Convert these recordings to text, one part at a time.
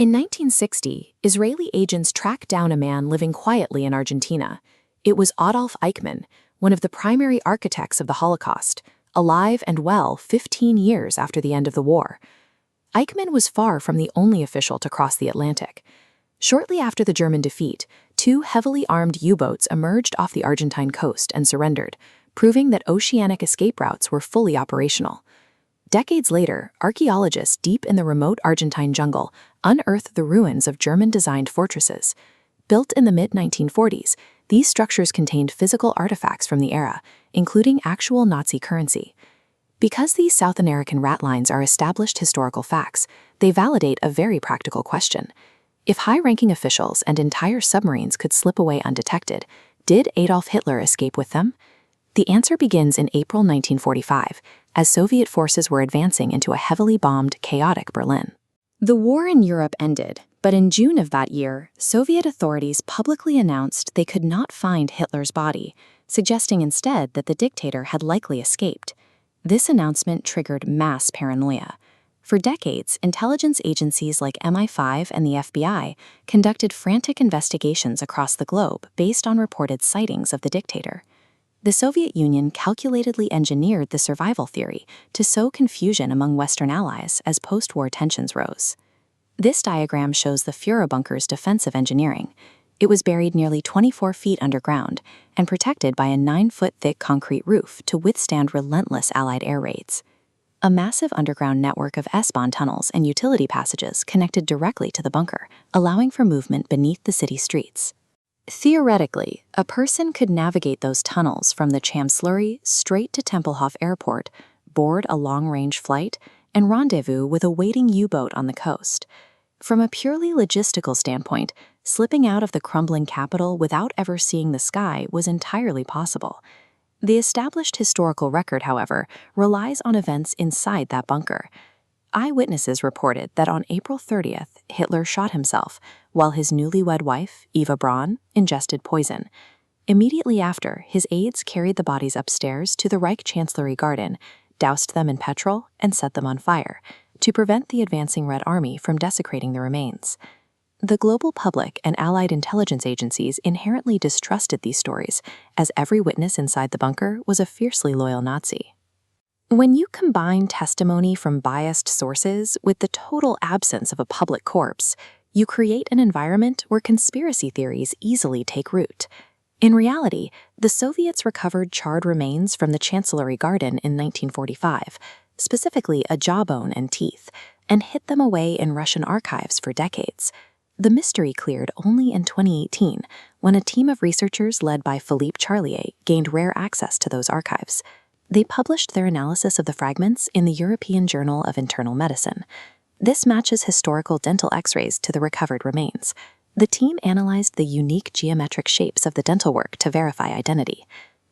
In 1960, Israeli agents tracked down a man living quietly in Argentina. It was Adolf Eichmann, one of the primary architects of the Holocaust, alive and well 15 years after the end of the war. Eichmann was far from the only official to cross the Atlantic. Shortly after the German defeat, two heavily armed U-boats emerged off the Argentine coast and surrendered, proving that oceanic escape routes were fully operational. Decades later, archaeologists deep in the remote Argentine jungle unearthed the ruins of German-designed fortresses. Built in the mid-1940s, these structures contained physical artifacts from the era, including actual Nazi currency. Because these South American ratlines are established historical facts, they validate a very practical question. If high-ranking officials and entire submarines could slip away undetected, did Adolf Hitler escape with them? The answer begins in April 1945, as Soviet forces were advancing into a heavily bombed, chaotic Berlin. The war in Europe ended, but in June of that year, Soviet authorities publicly announced they could not find Hitler's body, suggesting instead that the dictator had likely escaped. This announcement triggered mass paranoia. For decades, intelligence agencies like MI5 and the FBI conducted frantic investigations across the globe based on reported sightings of the dictator. The Soviet Union calculatedly engineered the survival theory to sow confusion among Western allies as post-war tensions rose. This diagram shows the Führerbunker's defensive engineering. It was buried nearly 24 feet underground and protected by a 9-foot-thick concrete roof to withstand relentless Allied air raids. A massive underground network of S-Bahn tunnels and utility passages connected directly to the bunker, allowing for movement beneath the city streets. Theoretically, a person could navigate those tunnels from the Chancellery straight to Tempelhof Airport, board a long-range flight, and rendezvous with a waiting U-boat on the coast. From a purely logistical standpoint, slipping out of the crumbling capital without ever seeing the sky was entirely possible. The established historical record, however, relies on events inside that bunker. Eyewitnesses reported that on April 30th, Hitler shot himself, while his newlywed wife, Eva Braun, ingested poison. Immediately after, his aides carried the bodies upstairs to the Reich Chancellery garden, doused them in petrol, and set them on fire, to prevent the advancing Red Army from desecrating the remains. The global public and Allied intelligence agencies inherently distrusted these stories, as every witness inside the bunker was a fiercely loyal Nazi. When you combine testimony from biased sources with the total absence of a public corpse, you create an environment where conspiracy theories easily take root. In reality, the Soviets recovered charred remains from the Chancellery Garden in 1945, specifically a jawbone and teeth, and hid them away in Russian archives for decades. The mystery cleared only in 2018, when a team of researchers led by Philippe Charlier gained rare access to those archives. They published their analysis of the fragments in the European Journal of Internal Medicine. This matches historical dental x-rays to the recovered remains. The team analyzed the unique geometric shapes of the dental work to verify identity.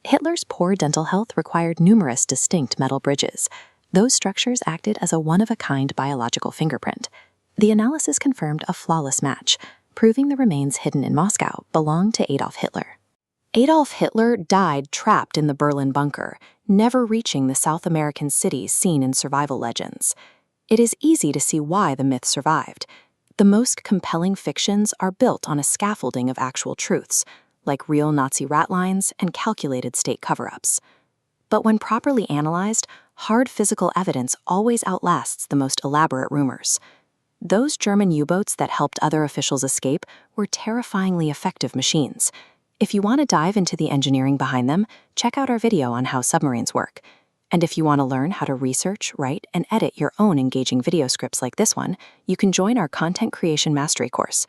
Hitler's poor dental health required numerous distinct metal bridges. Those structures acted as a one-of-a-kind biological fingerprint. The analysis confirmed a flawless match, proving the remains hidden in Moscow belonged to Adolf Hitler. Adolf Hitler died trapped in the Berlin bunker, never reaching the South American cities seen in survival legends. It is easy to see why the myth survived. The most compelling fictions are built on a scaffolding of actual truths, like real Nazi ratlines and calculated state cover-ups. But when properly analyzed, hard physical evidence always outlasts the most elaborate rumors. Those German U-boats that helped other officials escape were terrifyingly effective machines. If you want to dive into the engineering behind them, check out our video on how submarines work. And if you want to learn how to research, write, and edit your own engaging video scripts like this one, you can join our Content Creation Mastery course.